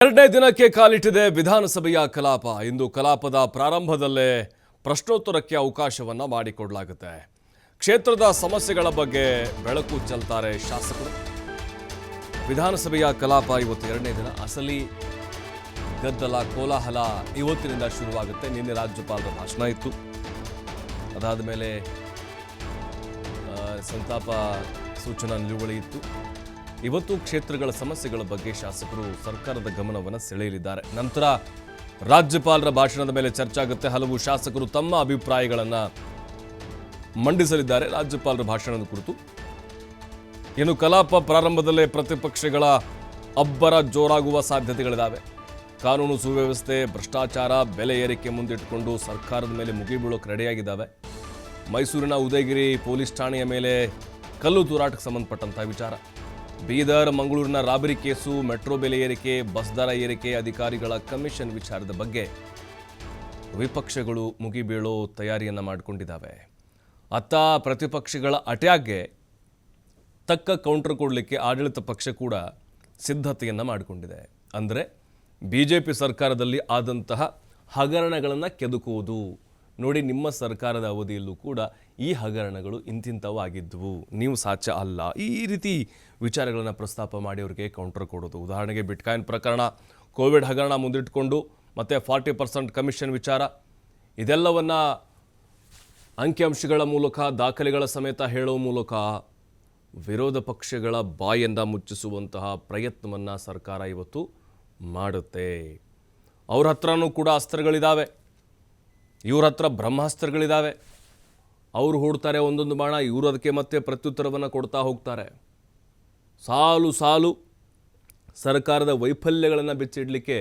ಎರಡನೇ ದಿನಕ್ಕೆ ಕಾಲಿಟ್ಟಿದೆ ವಿಧಾನಸಭೆಯ ಕಲಾಪ. ಇಂದು ಕಲಾಪದ ಪ್ರಾರಂಭದಲ್ಲೇ ಪ್ರಶ್ನೋತ್ತರಕ್ಕೆ ಅವಕಾಶವನ್ನ ಮಾಡಿಕೊಡಲಾಗುತ್ತೆ. ಕ್ಷೇತ್ರದ ಸಮಸ್ಯೆಗಳ ಬಗ್ಗೆ ಬೆಳಕು ಚೆಲ್ತಾರೆ ಶಾಸಕರು. ವಿಧಾನಸಭೆಯ ಕಲಾಪ ಇವತ್ತು ಎರಡನೇ ದಿನ. ಅಸಲಿ ಗದ್ದಲ ಕೋಲಾಹಲ ಇವತ್ತಿನಿಂದ ಶುರುವಾಗುತ್ತೆ. ನಿನ್ನೆ ರಾಜ್ಯಪಾಲರ ಭಾಷಣ ಇತ್ತು. ಅದಾದ ಮೇಲೆ ಸಂತಾಪ ಸೂಚನಾ ನಿಲುವಳಿ ಇತ್ತು. ಇವತ್ತು ಕ್ಷೇತ್ರಗಳ ಸಮಸ್ಯೆಗಳ ಬಗ್ಗೆ ಶಾಸಕರು ಸರ್ಕಾರದ ಗಮನವನ್ನು ಸೆಳೆಯಲಿದ್ದಾರೆ. ನಂತರ ರಾಜ್ಯಪಾಲರ ಭಾಷಣದ ಮೇಲೆ ಚರ್ಚೆ ಆಗುತ್ತೆ. ಹಲವು ಶಾಸಕರು ತಮ್ಮ ಅಭಿಪ್ರಾಯಗಳನ್ನು ಮಂಡಿಸಲಿದ್ದಾರೆ ರಾಜ್ಯಪಾಲರ ಭಾಷಣದ ಕುರಿತು. ಇನ್ನು ಕಲಾಪ ಪ್ರಾರಂಭದಲ್ಲೇ ಪ್ರತಿಪಕ್ಷಗಳ ಅಬ್ಬರ ಜೋರಾಗುವ ಸಾಧ್ಯತೆಗಳಿದ್ದಾವೆ. ಕಾನೂನು ಸುವ್ಯವಸ್ಥೆ, ಭ್ರಷ್ಟಾಚಾರ, ಬೆಲೆ ಏರಿಕೆ ಮುಂದಿಟ್ಟುಕೊಂಡು ಸರ್ಕಾರದ ಮೇಲೆ ಮುಗಿಬೀಳೋಕೆ ರೆಡಿಯಾಗಿದ್ದಾವೆ. ಮೈಸೂರಿನ ಉದಯಗಿರಿ ಪೊಲೀಸ್ ಠಾಣೆಯ ಮೇಲೆ ಕಲ್ಲು ತೂರಾಟಕ್ಕೆ ಸಂಬಂಧಪಟ್ಟಂತಹ ವಿಚಾರ, ಬೀದರ್ ಮಂಗಳೂರಿನ ರಾಬರಿ ಕೇಸು, ಮೆಟ್ರೋ ಬೆಲೆ ಏರಿಕೆ, ಬಸ್ ದರ ಏರಿಕೆ, ಅಧಿಕಾರಿಗಳ ಕಮಿಷನ್ ವಿಚಾರದ ಬಗ್ಗೆ ವಿಪಕ್ಷಗಳು ಮುಗಿಬೀಳೋ ತಯಾರಿಯನ್ನು ಮಾಡಿಕೊಂಡಿದ್ದಾವೆ. ಅತ್ತ ಪ್ರತಿಪಕ್ಷಗಳ ಅಟ್ಯಾಕ್ಗೆ ತಕ್ಕ ಕೌಂಟರ್ ಕೊಡಲಿಕ್ಕೆ ಆಡಳಿತ ಪಕ್ಷ ಕೂಡ ಸಿದ್ಧತೆಯನ್ನು ಮಾಡಿಕೊಂಡಿದೆ. ಅಂದರೆ ಬಿಜೆಪಿ ಸರ್ಕಾರದಲ್ಲಿ ಆದಂತಹ ಹಗರಣಗಳನ್ನು ಕೆದಕುವುದು. ನೋಡಿ, ನಿಮ್ಮ ಸರ್ಕಾರದ ಅವಧಿಯಲ್ಲೂ ಕೂಡ ಈ ಹಗರಣಗಳು ಇಂತಿಂಥವಾಗಿದ್ದವು, ನೀವು ಸಾಚ ಅಲ್ಲ, ಈ ರೀತಿ ವಿಚಾರಗಳನ್ನು ಪ್ರಸ್ತಾಪ ಮಾಡಿ ಅವರಿಗೆ ಕೌಂಟರ್ ಕೊಡೋದು. ಉದಾಹರಣೆಗೆ ಬಿಟ್ಕಾಯಿನ್ ಪ್ರಕರಣ, ಕೋವಿಡ್ ಹಗರಣ ಮುಂದಿಟ್ಟುಕೊಂಡು ಮತ್ತೆ 40% ಕಮಿಷನ್ ವಿಚಾರ, ಇದೆಲ್ಲವನ್ನು ಅಂಕಿಅಂಶಗಳ ಮೂಲಕ, ದಾಖಲೆಗಳ ಸಮೇತ ಹೇಳುವ ಮೂಲಕ ವಿರೋಧ ಪಕ್ಷಗಳ ಬಾಯಿಂದ ಮುಚ್ಚಿಸುವಂತಹ ಪ್ರಯತ್ನವನ್ನು ಸರ್ಕಾರ ಇವತ್ತು ಮಾಡುತ್ತೆ. ಅವ್ರ ಹತ್ರನೂ ಕೂಡ ಅಸ್ತ್ರಗಳಿದ್ದಾವೆ, ಇವ್ರ ಹತ್ರ ಬ್ರಹ್ಮಾಸ್ತ್ರಗಳಿದ್ದಾವೆ. ಅವರು ಹೂಡ್ತಾರೆ ಒಂದೊಂದು ಬಾಣ, ಇವರು ಅದಕ್ಕೆ ಮತ್ತೆ ಪ್ರತ್ಯುತ್ತರವನ್ನು ಕೊಡ್ತಾ ಹೋಗ್ತಾರೆ. ಸಾಲು ಸಾಲು ಸರ್ಕಾರದ ವೈಫಲ್ಯಗಳನ್ನು ಬಿಚ್ಚಿಡಲಿಕ್ಕೆ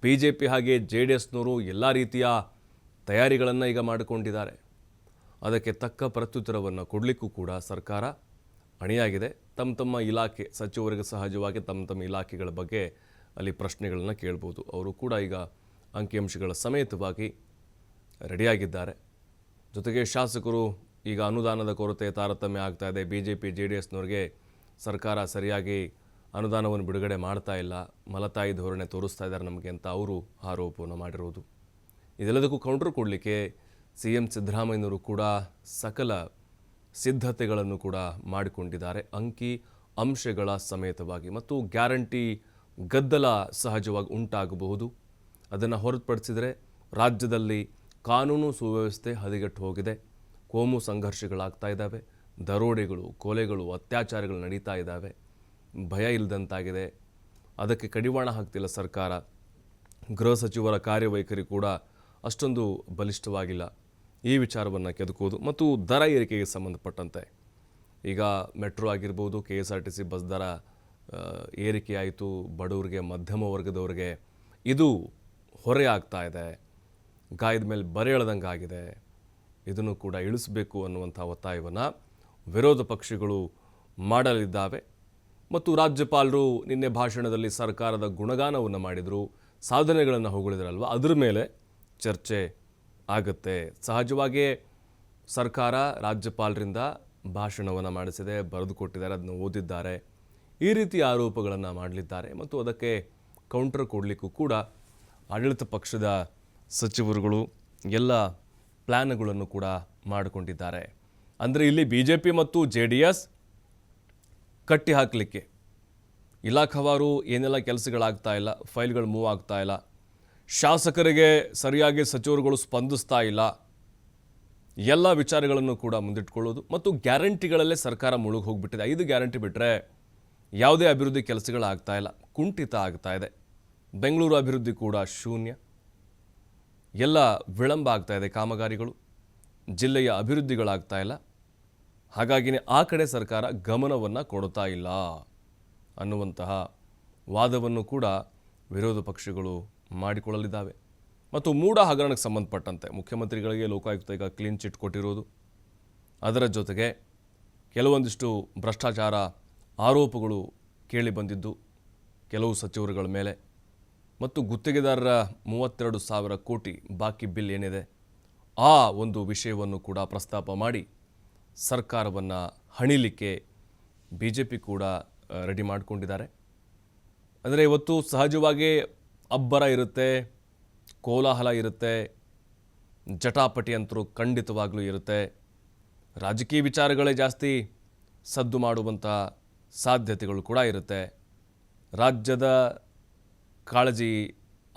BJP ಹಾಗೆ JDSನವರು ಎಲ್ಲ ರೀತಿಯ ತಯಾರಿಗಳನ್ನು ಈಗ ಮಾಡಿಕೊಂಡಿದ್ದಾರೆ. ಅದಕ್ಕೆ ತಕ್ಕ ಪ್ರತ್ಯುತ್ತರವನ್ನು ಕೊಡಲಿಕ್ಕೂ ಕೂಡ ಸರ್ಕಾರ ಅಣಿಯಾಗಿದೆ. ತಮ್ಮ ಇಲಾಖೆ ಸಚಿವರಿಗೆ ಸಹಜವಾಗಿ ತಮ್ಮ ಇಲಾಖೆಗಳ ಬಗ್ಗೆ ಅಲ್ಲಿ ಪ್ರಶ್ನೆಗಳನ್ನು ಕೇಳ್ಬೋದು. ಅವರು ಕೂಡ ಈಗ ಅಂಕಿಅಂಶಗಳ ಸಮೇತವಾಗಿ ರೆಡಿಯಾಗಿದ್ದಾರೆ. ಜೊತೆಗೆ ಶಾಸಕರು ಈಗ ಅನುದಾನದ ಕೊರತೆ, ತಾರತಮ್ಯ ಆಗ್ತಾ ಇದೆ, BJP JDSನವ್ರಿಗೆ ಸರ್ಕಾರ ಸರಿಯಾಗಿ ಅನುದಾನವನ್ನು ಬಿಡುಗಡೆ ಮಾಡ್ತಾ ಇಲ್ಲ, ಮಲತಾಯಿ ಧೋರಣೆ ತೋರಿಸ್ತಾ ಇದ್ದಾರೆ ನಮಗೆ ಅಂತ ಅವರು ಆರೋಪವನ್ನು ಮಾಡಿರೋದು. ಇದೆಲ್ಲದಕ್ಕೂ ಕೌಂಟರ್ ಕೊಡಲಿಕ್ಕೆ CM ಸಿದ್ದರಾಮಯ್ಯನವರು ಕೂಡ ಸಕಲ ಸಿದ್ಧತೆಗಳನ್ನು ಕೂಡ ಮಾಡಿಕೊಂಡಿದ್ದಾರೆ, ಅಂಕಿ ಅಂಶಗಳ ಸಮೇತವಾಗಿ. ಮತ್ತು ಗ್ಯಾರಂಟಿ ಗದ್ದಲ ಸಹಜವಾಗಿ ಉಂಟಾಗಬಹುದು. ಅದನ್ನು ಹೊರತುಪಡಿಸಿದರೆ ರಾಜ್ಯದಲ್ಲಿ ಕಾನೂನು ಸುವ್ಯವಸ್ಥೆ ಹದಗೆಟ್ಟು ಹೋಗಿದೆ. ಕೋಮು ಸಂಘರ್ಷಗಳಾಗ್ತಾ ಇದ್ದಾವೆ, ದರೋಡೆಗಳು, ಕೊಲೆಗಳು, ಅತ್ಯಾಚಾರಗಳು ನಡೀತಾ ಇದ್ದಾವೆ, ಭಯ ಇಲ್ಲದಂತಾಗಿದೆ. ಅದಕ್ಕೆ ಕಡಿವಾಣ ಹಾಕ್ತಿಲ್ಲ ಸರ್ಕಾರ. ಗೃಹ ಸಚಿವರ ಕಾರ್ಯವೈಖರಿ ಕೂಡ ಅಷ್ಟೊಂದು ಬಲಿಷ್ಠವಾಗಿಲ್ಲ. ಈ ವಿಚಾರವನ್ನು ಕೆದಕೋದು. ಮತ್ತು ದರ ಏರಿಕೆಗೆ ಸಂಬಂಧಪಟ್ಟಂತೆ ಈಗ ಮೆಟ್ರೋ ಆಗಿರ್ಬೋದು, KSRTC ಬಸ್ ದರ ಏರಿಕೆ ಆಯಿತು. ಬಡವರಿಗೆ, ಮಧ್ಯಮ ವರ್ಗದವರಿಗೆ ಇದು ಹೊರೆ ಆಗ್ತಾ ಇದೆ, ಗಾಯದ ಮೇಲೆ ಬರೆ ಎಳೆದಂಗೆ ಆಗಿದೆ. ಇದನ್ನು ಕೂಡ ಇಳಿಸಬೇಕು ಅನ್ನುವಂಥ ಒತ್ತಾಯವನ್ನು ವಿರೋಧ ಪಕ್ಷಗಳು ಮಾಡಲಿದ್ದಾವೆ. ಮತ್ತು ರಾಜ್ಯಪಾಲರು ನಿನ್ನೆ ಭಾಷಣದಲ್ಲಿ ಸರ್ಕಾರದ ಗುಣಗಾನವನ್ನು ಮಾಡಿದರು, ಸಾಧನೆಗಳನ್ನು ಹೊಗಳಿದ್ರಲ್ವ, ಅದರ ಮೇಲೆ ಚರ್ಚೆ ಆಗುತ್ತೆ. ಸಹಜವಾಗಿಯೇ ಸರ್ಕಾರ ರಾಜ್ಯಪಾಲರಿಂದ ಭಾಷಣವನ್ನು ಮಾಡಿಸಿದೆ, ಬರೆದು ಕೊಟ್ಟಿದ್ದಾರೆ, ಅದನ್ನು ಓದಿದ್ದಾರೆ. ಈ ರೀತಿ ಆರೋಪಗಳನ್ನು ಮಾಡಲಿದ್ದಾರೆ. ಮತ್ತು ಅದಕ್ಕೆ ಕೌಂಟರ್ ಕೊಡಲಿಕ್ಕೂ ಕೂಡ ಆಡಳಿತ ಪಕ್ಷದ ಸಚಿವರುಗಳು ಎಲ್ಲ ಪ್ಲ್ಯಾನ್ಗಳನ್ನು ಕೂಡ ಮಾಡಿಕೊಂಡಿದ್ದಾರೆ. ಅಂದರೆ ಇಲ್ಲಿ BJP ಮತ್ತು JDS ಕಟ್ಟಿ ಹಾಕಲಿಕ್ಕೆ ಇಲಾಖಾವಾರು ಏನೆಲ್ಲ ಕೆಲಸಗಳಾಗ್ತಾ ಇಲ್ಲ, ಫೈಲ್ಗಳು ಮೂವ್ ಆಗ್ತಾ ಇಲ್ಲ, ಶಾಸಕರಿಗೆ ಸರಿಯಾಗಿ ಸಚಿವರುಗಳು ಸ್ಪಂದಿಸ್ತಾ ಇಲ್ಲ, ಎಲ್ಲ ವಿಚಾರಗಳನ್ನು ಕೂಡ ಮುಂದಿಟ್ಕೊಳ್ಳೋದು. ಮತ್ತು ಗ್ಯಾರಂಟಿಗಳಲ್ಲೇ ಸರ್ಕಾರ ಮುಳುಗಿ ಹೋಗಿಬಿಟ್ಟಿದೆ. 5 ಗ್ಯಾರಂಟಿ ಬಿಟ್ಟರೆ ಯಾವುದೇ ಅಭಿವೃದ್ಧಿ ಕೆಲಸಗಳಾಗ್ತಾ ಇಲ್ಲ, ಕುಂಠಿತ ಆಗ್ತಾ ಇದೆ. ಬೆಂಗಳೂರು ಅಭಿವೃದ್ಧಿ ಕೂಡ ಶೂನ್ಯ, ಎಲ್ಲ ವಿಳಂಬ ಆಗ್ತಾ ಇದೆ ಕಾಮಗಾರಿಗಳು, ಜಿಲ್ಲೆಯ ಅಭಿವೃದ್ಧಿಗಳಾಗ್ತಾ ಇಲ್ಲ. ಹಾಗಾಗಿಯೇ ಆ ಕಡೆ ಸರ್ಕಾರ ಗಮನವನ್ನು ಕೊಡ್ತಾ ಇಲ್ಲ ಅನ್ನುವಂತಹ ವಾದವನ್ನು ಕೂಡ ವಿರೋಧ ಪಕ್ಷಗಳು ಮಾಡಿಕೊಳ್ಳಲಿದ್ದಾವೆ. ಮತ್ತು ಮೂಡ ಹಗರಣಕ್ಕೆ ಸಂಬಂಧಪಟ್ಟಂತೆ ಮುಖ್ಯಮಂತ್ರಿಗಳಿಗೆ ಲೋಕಾಯುಕ್ತ ಈಗ ಕ್ಲೀನ್ ಚಿಟ್ ಕೊಟ್ಟಿರೋದು, ಅದರ ಜೊತೆಗೆ ಕೆಲವೊಂದಿಷ್ಟು ಭ್ರಷ್ಟಾಚಾರ ಆರೋಪಗಳು ಕೇಳಿ ಬಂದಿದ್ದು ಕೆಲವು ಸಚಿವರುಗಳ ಮೇಲೆ, ಮತ್ತು ಗುತ್ತಿಗೆದಾರರ 32,000 ಕೋಟಿ ಬಾಕಿ ಬಿಲ್ ಏನಿದೆ ಆ ಒಂದು ವಿಷಯವನ್ನು ಕೂಡ ಪ್ರಸ್ತಾಪ ಮಾಡಿ ಸರ್ಕಾರವನ್ನು ಹಣಿಲಿಕ್ಕೆ BJP ಕೂಡ ರೆಡಿ ಮಾಡಿಕೊಂಡಿದ್ದಾರೆ. ಅಂದರೆ ಇವತ್ತು ಸಹಜವಾಗಿ ಅಬ್ಬರ ಇರುತ್ತೆ, ಕೋಲಾಹಲ ಇರುತ್ತೆ, ಜಟಾಪಟಿ ಅಂತರೂ ಖಂಡಿತವಾಗ್ಲೂ ಇರುತ್ತೆ. ರಾಜಕೀಯ ವಿಚಾರಗಳೇ ಜಾಸ್ತಿ ಸದ್ದು ಮಾಡುವಂಥ ಸಾಧ್ಯತೆಗಳು ಕೂಡ ಇರುತ್ತೆ. ರಾಜ್ಯದ ಕಾಳಜಿ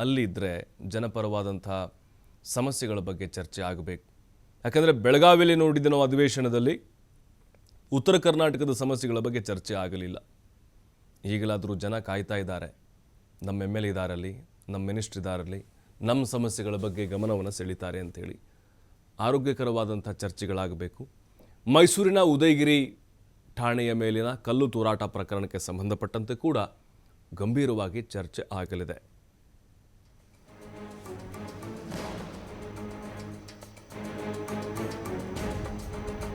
ಅಲ್ಲಿದ್ದರೆ ಜನಪರವಾದಂಥ ಸಮಸ್ಯೆಗಳ ಬಗ್ಗೆ ಚರ್ಚೆ ಆಗಬೇಕು. ಯಾಕಂದರೆ ಬೆಳಗಾವಿಯಲ್ಲಿ ನೋಡಿದ ನಾವು ಅಧಿವೇಶನದಲ್ಲಿ ಉತ್ತರ ಕರ್ನಾಟಕದ ಸಮಸ್ಯೆಗಳ ಬಗ್ಗೆ ಚರ್ಚೆ ಆಗಲಿಲ್ಲ. ಈಗಲಾದರೂ ಜನ ಕಾಯ್ತಾ ಇದ್ದಾರೆ, ನಮ್ಮ ಎಮ್ ಎಲ್ ಎ ಇದ್ದಾರಲ್ಲಿ, ನಮ್ಮ ಮಿನಿಸ್ಟ್ರ್ ಇದ್ದಾರಲ್ಲಿ, ನಮ್ಮ ಸಮಸ್ಯೆಗಳ ಬಗ್ಗೆ ಗಮನವನ್ನು ಸೆಳೀತಾರೆ ಅಂಥೇಳಿ ಆರೋಗ್ಯಕರವಾದಂಥ ಚರ್ಚೆಗಳಾಗಬೇಕು. ಮೈಸೂರಿನ ಉದಯಗಿರಿ ಠಾಣೆಯ ಮೇಲಿನ ಕಲ್ಲು ತೂರಾಟ ಪ್ರಕರಣಕ್ಕೆ ಸಂಬಂಧಪಟ್ಟಂತೆ ಕೂಡ ಗಂಭೀರವಾಗಿ ಚರ್ಚೆ ಆಗಲಿದೆ.